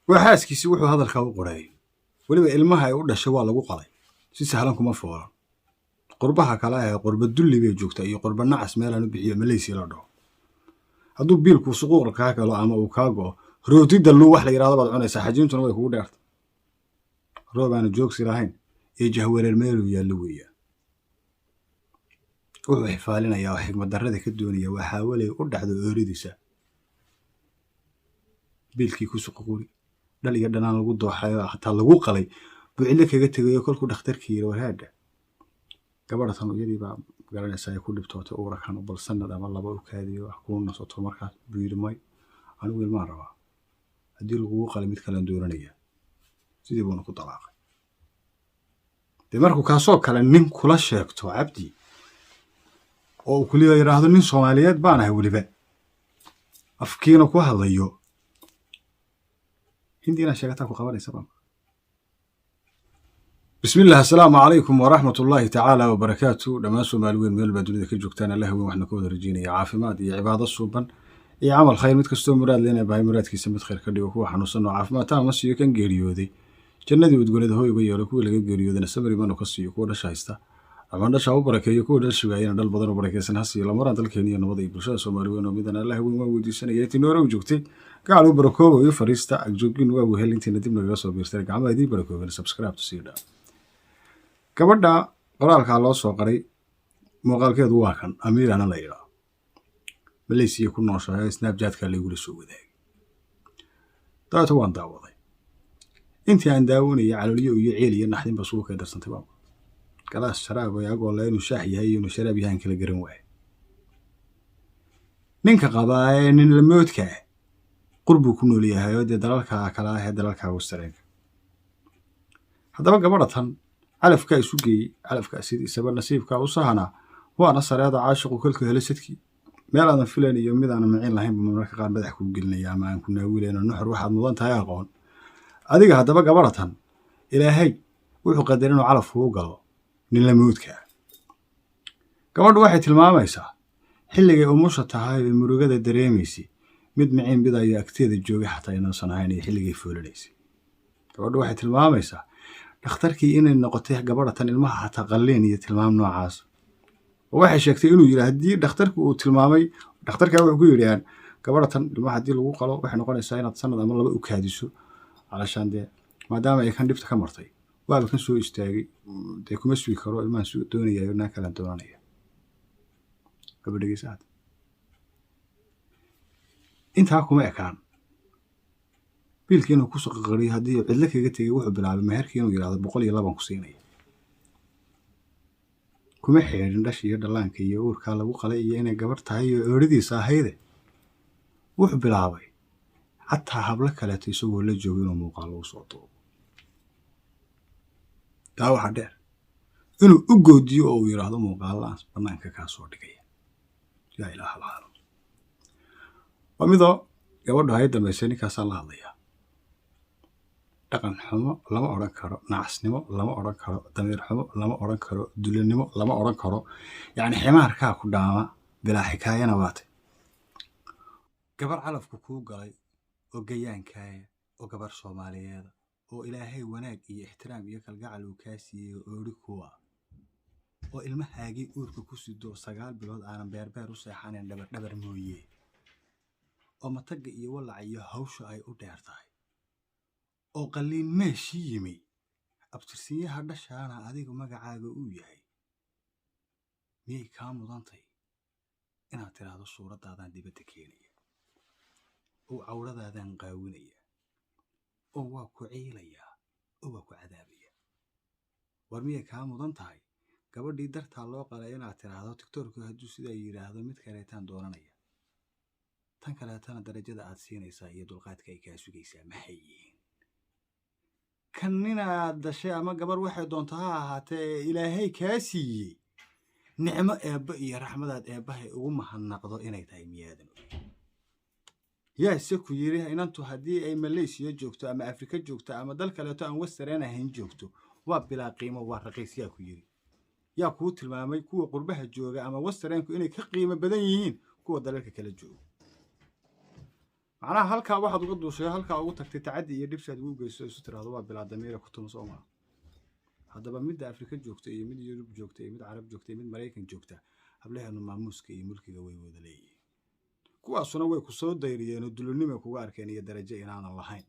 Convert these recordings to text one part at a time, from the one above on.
waxaaskiisi wuxuu hadalka u qoray weliba ilmaha ay u dhashay waa lagu qalay si sahlan kuma foolan qurbaha kale ee qurba dulli bay joogtaa iyo qurba nacas meel aan u bixiyo Malaysia la dhaho hadduu biilku suquuq ka galo ama uu ka go rootida loo wax la yiraahdo baad cunaysaa xajiintuna way kugu dheerta roob aan joogsi lahayn ee jahwareer meel uu yaalo weeyaa wuxuu xifaalinayaa oo xigmad darrada ka doonaya waxa walay u dhaxdo ooridiisa biilkii ku suquuri dhal iyo dhanaan lagu dooxayo hatta lagu qalay buucile kaga tagayo kolku dhakhtarkii warhaada gabadhan iyadii baa garanaysaa ay ku dhibtootay uurakan u balsanad ama laba u kaadiyo wax ku nasoto markaas biilmay anigu ilma rabaa haddii lagu qalay mid kale dooranaya sidii buu ku talaaqay markuu kaasoo kale nin kula sheegto cabdi oo kuliya yiraahdo nin Soomaaliyeed baan ahay waliba afkiina ku hadlayo hindina sheegata ku qabanaysa baan bismillaah assalaamu calaykum waraxmatullaahi tacaala wabarakaatuh dhammaan Soomaaliyeed meel baa dunida ka joogtaan Allah weyn waxna ku wada rajeynaya caafimaad iyo cibaado suuban iyo amal khayr mid kastoo muraad leena baa muraadkiisa mid khayr ka dhigo kuwa xanuunsan oo caafimaad taama siiyo kan geeriyooday jannadii udgoonada hooyga yeelo kuwa laga geeriyoodana sabri baan ka siiyo kuwa dhashaysta ama dhasha u barakeeyo kuwa dhashayna dal badan oo barakeysan hasiyo la maran dalkeena iyo nabad iyo bulshada Soomaaliyeed oo midana Allah weyn waa weydiisanaya tinooro joogtay gacal u barakoobo iyo fariista agjoogin waa wehelintiina dib naga soo biirtay gacmaha barakooban subscribe to see gabadha qoraalka loo soo qaray muuqaalkeedu waa kan amiirana la yiraahdo Malaysia ku nooshahay Snapchat-ka lagu soo wadaagay taas waan daawaday intii aan daawanayay calooliyo iyo ceel iyo naxdin ba soo ka darsantay baa galaas sharaab ayagoo la inuu shaax yahay inuu sharaab yahay kala garan waay ninka qabaa nin la moodka qurbu ku nool yahay oo dalalka kala ah dalalka Australia hadaba gabadhan calafka isu geey calafka sidii sabab nasiibka u sahana waana sareeda caashiq kulka helisadkii meel aan filaaniyo mid aan macin lahayn marka qaar madax ku gelinaya ama aan ku naawileeno nuxur waxaad mudan tahay aqoon adiga hadaba gabadhan ilaahay wuxuu qadarin inuu calaf u galo nin la moodka gabadhu waxay tilmaamaysaa xilliga umusha tahay murugada dareemaysi mid macin bidayo agteeda joogay xataa inaan sanahayn xilliga fuulinaysi gabadhu waxay tilmaamaysaa dhakhtarkii inay noqotay gabadhan ilmaha xataa qalleen iyo tilmaam noocaas waxay sheegtay inuu yiraahdo hadii dhakhtarku uu tilmaamay dhakhtarka wuxuu ku yiraahdaan gabadhan ilmaha hadii lagu qalo waxay noqonaysaa inaad sanad ama laba u kaadiso alashan de maadaama ay kan dhibta ka martay waa kan soo istaagay de kuma sii karo ilmaha soo doonayo inaan kala doonanayo gabadhiisa inta kuma ekaan biilkiina ku soo qaqariyo hadii cidla kaga tagay wuxuu bilaabay meherkii inuu yiraahdo 102 ku siinay kuma xeerin dhashiyo dhalaanka iyo uurka lagu qalay iyo inay gabar tahay oo ooridiisa ahayde wuxuu bilaabay hatta habla kale isagoo la joogo inuu muuqaal u soo toobo taa waxa dheer inuu u goodiyo oo yiraahdo muuqaalaas banaanka ka soo dhigay yaa ilaaha allah wamido gabadha ay dambeysay ka soo laadaya dhaqan xumo lama oran karo nacasnimo lama oran karo damiir xumo lama oran karo dulinimo lama oran karo yaani ximaarka ku dhaama bila xikaayana waate gabar calafku ku galay oo gayaankaaya oo gabar Soomaaliyeed oo ilaahay wanaag iyo ixtiraam iyo kalgacal uu ka siiyay oori kuwa oo ilmahaagi uurka ku sido 9 bilood aan beerbeer u seexaneen dhabar mooyee oo mataga iyo walac iyo hawsha ay u dheertahay oo qalliin meeshii yimi abtirsiyaha dhashaana adigu magacaaga uu yahay miyay ka mudantay inaad tiraahdo suuradaadan dibadda keenaya oo awradaadan qaawinaya oo waa ku ciilaya oo waa ku cadaabaya war miyay ka mudan tahay gabadhii dartaa loo qalay inaad tiraahdo tiktoorku hadduu sida yiraahdo mid kale taan dooranaya tan kale tan darajada aad siinaysaa iyo dulqaadka ay ka sugaysaa maxay kanina dashay ama gabar waxay doontaa ahaatee ilaahay ka siiyay nicmo eebba iyo raxmadaad eebbahay ugu mahadnaqdo inay tahay miyaadan yaa ku yiri inantu hadii ay Malaysia joogto ama Afrika joogto ama dal kale oo aan Western ahayn joogto waa bilaa qiimo waa raqiis yaa ku yiri yaa ku tilmaamay kuwa qurbaha jooga ama Western-ku inay ka qiimo badan yihiin kuwa dalalka kala jooga macnaha halkaa waxaad uga duushay halkaa ugu tagtay tacaddi iyo dhibsaad ugu geyso isu tiraahdo waa bilaa damiira ku tuma Soomaa haddaba midda Afrika joogta iyo mid Yurub joogta iyo mid Carab joogta iyo mid Mareykan joogta hablaheenu maamuuska iyo mulkiga way wada leeyihiin kuwaasuna way ku soo dayriyeen oo dulunimo kuga arkeen iyo darajo inaanan lahayn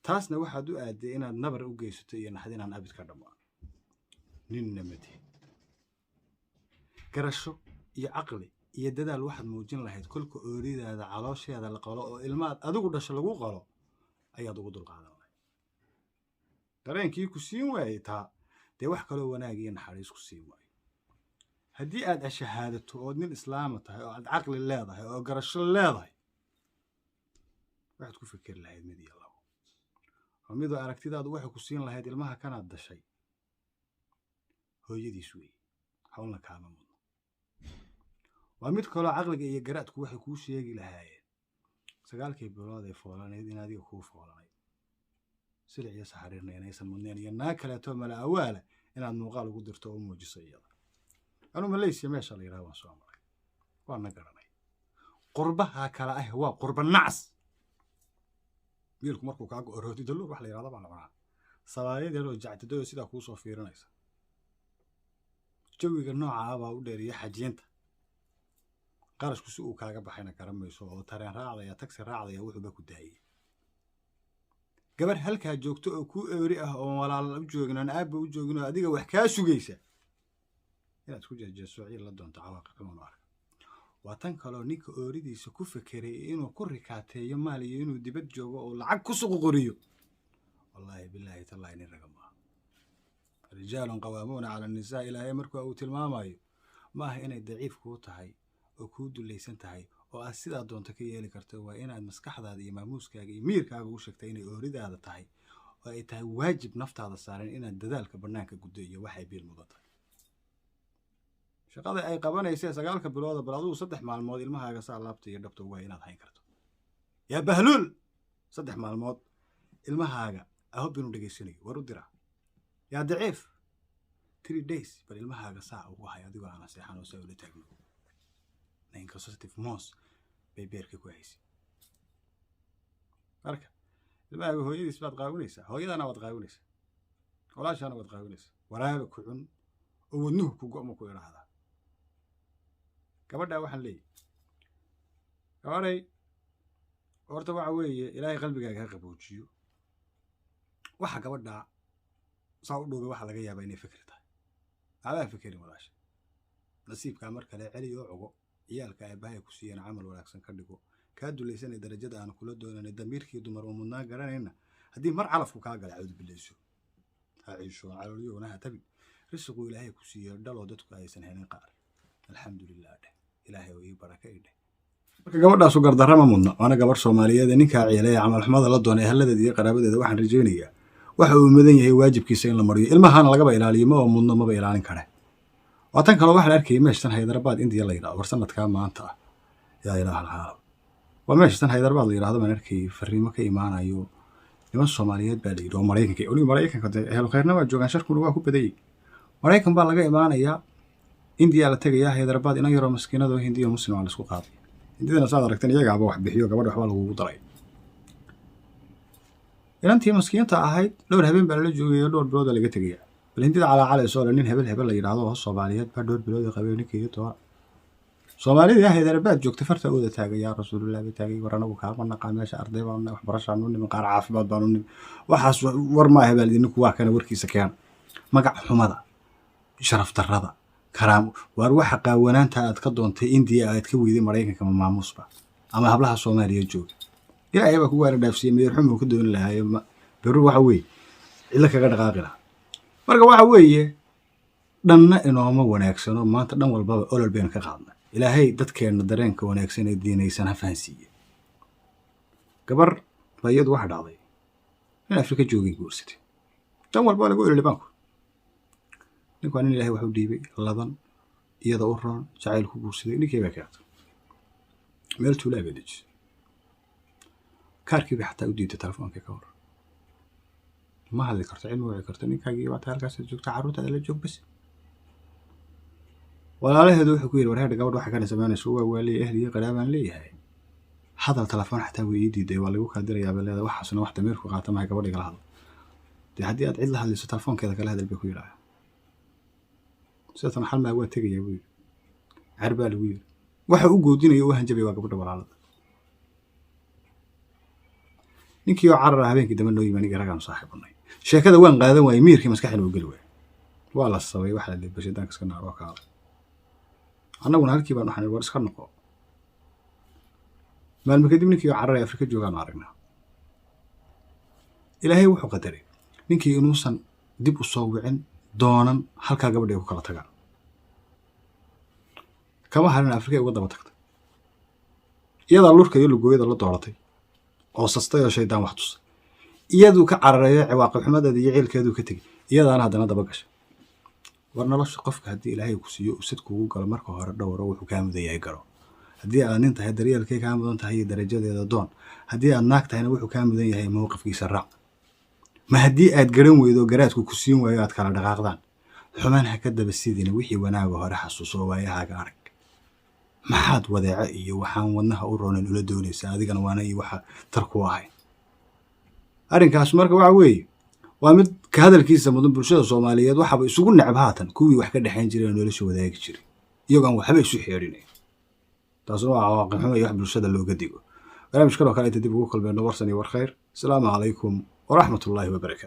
taasna waxaad u aaday inaad nabar u geysato iyo naxdin aan abid ka dhamaan ninna madi garasho iyo caqli iyo dadaal waxaad muujin lahayd kolka ooridaada caloosheeda la qalo oo ilmaad adigu dhasho lagu qalo ayaad ugu dulqaadan lahayd dareenkii ku siin waayey taa dee wax kaloo wanaag iyo naxariis ku siin waayo haddii aad ashahaadato ood nin islaama tahay oo aad caqli leedahay oo garasho leedahay waxaad ku fikir lahayd mid iyo labo oo midoo aragtidaadu waxay ku siin lahayd ilmaha kanaad dashay hooyadiis weeye hawlna kaama mudno waa mid kaloo caqliga iyo garaadku waxay kuu sheegi lahaayeen 9 bilood ee foolanayd in adiga kuu foolanay silic iyo saxariirna inaysan mudneen iyo naag kaleeto mala awaala inaad muuqaal ugu dirto oo muujiso iyada anu Malaysia meesha la yiraahdo waan soo maray waan garanay qurbaha kala ah waa qurba nacas wiilku markuu kaaga oroodi dalo wax la yiraahdo baan noqonaa sabaayad yar oo jactado sida kuu soo fiirinaysa jawiga nooca ah baa u dheeriya xajiinta qarashku si uu kaaga baxayna karamayso oo tareen raacdaya taxi raacdaya wuxuu ba ku daayay gabar halka joogto oo ku eeri ah oo walaal u joogin aan aab u joogin oo adiga wax ka sugaysa inaad ku jeejeeso la doonto cawaaqib ma arag waa tan kaloo ninka ooridiisa ku fikiray inuu ku rikaateeyo maal iyo inuu dibad joogo oo lacag ku suuq qoriyo wallahi billahi tallahi in ragama rijaalun qawaamuuna cala nisaa ilaahay markuu uu tilmaamayo ma aha inay daciif ku tahay oo ku dulaysan tahay oo aad sidaa doonto ka yeeli karto waa inaad maskaxdaada iyo maamuuskaaga iyo miirkaaga u sheegtay inay ooridaada tahay oo ay tahay waajib naftaada saaran inaad dadaalka banaanka guddo iyo waxay biil mudato shaqada ay qabanaysa 9 bilood bal aduu 3 maalmood ilmahaaga saa laabta iyo dhabta waa inaad hayn karto yaa bahluul 3 maalmood ilmahaaga ahob inuu dhageysanayo war u dira yaa daciif 3 days bal ilmahaaga saa ugu hay adigoo aan seexan oo saa ula taagno inconsistentive mos bay beerka ku haysi marka ilmahaaga hooyadiis baad qaawinaysaa hooyadana waad qaawinaysaa walaashana waad qaawinaysaa waraaba ku cun oo wadnuhu ku go'mo ku iraahda gabadha waxaan leeyahay gabadhay horta waxa weeye ilaahay qalbigaaga ha qaboojiyo waxa gabadha saa u dhowbay waxa laga yaabaa inay fikir tahay adaa fikirin walaasha nasiibka mar kale celiyo ugo ciyaalka ay baahay ku siiyeen amal wanaagsan ka dhigo ka dulaysan darajada aan kula doonanay damiirkii dumar oo mudnaa garanayna haddii mar calafku ka galay cawd bilayso ha ciisho calooliyona ha tabi risqu ilaahay ku siiyay dhalo dadku aysan helin qaar alxamdulillah ilaahay oo ii baraka idhe marka gabadhaas u gardarama mudna ana gabar Soomaaliyeed ninka ciilay amal xumada la doonay haladeeda iyo qaraabadeeda waxaan rajaynayaa waxa uu mudan yahay waajibkiisa in la mariyo ilmahan laga ilaaliyo ma mudno ma ilaalin kara watan kale waxaan arkay meeshan Hyderabad India la yiraahdo war sanadka maanta yaa ilaaha waa meeshan Hyderabad la yiraahdo ma arkay fariimo ka imaanayo niman Soomaaliyeed baa la yiraahdo Mareykanka helo khayrna waa joogan sharkuna waa ku baday Mareykan baa laga imaanaya India la tagaya Hyderabad ina yaro maskiinado Hindiyo muslim aan isku qaaday Hindidana saad aragteen iyaga wax bixiyo gabadh waxba lagu daray inantii maskiinta ahayd dhowr habeen baa la joogay dhowr bilood laga tagaya bal Hindida cala soo nin hebel la yiraahdo oo Soomaaliyeed baa dhowr bilood qabeenkii too Soomaalida Hyderabad joogtay farta oo taagay rasuulullah taagay waranagu ka qana meesha arday baan wax barashaan u niman qaar caafimaad baan u niman waxaas war ma hebel idinku waa kana warkiisa keen magac xumada sharaf darrada karaam war waxa qaawanaanta aad ka doontay India aad ka weeday Mareykanka maamusba ama hablaha Soomaaliyeed joogay ilaahay baa ku waara dhaafsiye meeyr xumo ka doon lahaay beru waxa weey ila kaga dhaqaaqina marka waxa weeye dhanna inooma wanaagsano maanta dhan walba olol been ka qaadnay ilaahay dadkeena dareenka wanaagsan ee diinaysan ha fahansiiye gabar bayad waxa dhacday in Afrika joogay guursatay tan walba lagu olol banku ninkan ilaahay wuxuu dhiibay ladan iyada u roon jacayl ku guursaday ninkii baa ka meel tuulaa bedej kaarkii baa xataa u diiday telefoonka ka hor ma hadli karto cilmi way karto ninkaagii waa halkaas joogta caruurta la joog bas walaalaheedu wuxuu ku yiri wareer gabadh waxa ka sameynayso waa waalii ahliye qaraabaan leeyahay hadal telefoon xataa way ii diiday waa lagu kaadirayaa baleeda waxaasna wax damiirku qaata mahay gabadhi kala hadlo dee haddii aad cid la hadlayso telefoonkeeda kala hadal bay ku yidhaahdaa sidatan xal maa waa tegayaa buu yidhi car baa lagu yidhi waxa u goodinaya u hanjabay waa gabadha walaalada ninkii oo carara habeenkii dambe noo yimi aniga raggaan saaxiibnay sheekada waan qaadan waayey miirkii maskaxdana uu geli waayey waa la sabay waxa la leeyahay bashidaanka iska naaroo kaala annaguna halkii baan waxaan war iska noqo maalmo kadib ninkii oo cararay Afrika joogaan aragnaa ilaahay wuxuu qadaray ninkii inuusan dib u soo wicin doonan halkaa gabadhay ku kala tagaan kama harin Afrika uga daba tagtay iyadaa lurka iyo lugooyada la dooratay oo sastay oo shaydaan wax tus iyaduu ka cararay ciwaaqib xumadeeda iyo ciilkeedu ka tagay iyadaana haddana daba gashay war nolosha qofka haddii ilaahay ku siiyo sid kugu galo marka hore dhowro wuxuu kaa mudan yahay garo haddii aad nin tahay daryeelkay kaa mudan tahay iyo darajadeeda doon haddii aad naag tahayna wuxuu kaa mudan yahay mowqifkiisa raac ma haddii aad garan weydo garaadku ku siin waayo aad kala dhaqaaqdaan xumaan ha ka daba sidina wixii wanaaga hore xasuuso waayahaaga arag maxaad wadeeco iyo waxaan wadnaha u roonan ula doonaysaa adigana waana iyo waxa tar ku ahay arrinkaas marka waxa weeye waa mid ka hadalkiisa mudan bulshada Soomaaliyeed waxaba isugu necab haatan kuwii wax ka dhaxayn jiray nolosha wadaagi jiray iyagoon waxba isu xeerinay taasoo cawaaqib xumo iyo wax bulshada looga digo barnaamijkan oo kale inta dib ugu kulmayno warsan iyo war khayr assalaamu calaykum ورحمة الله وبركاته.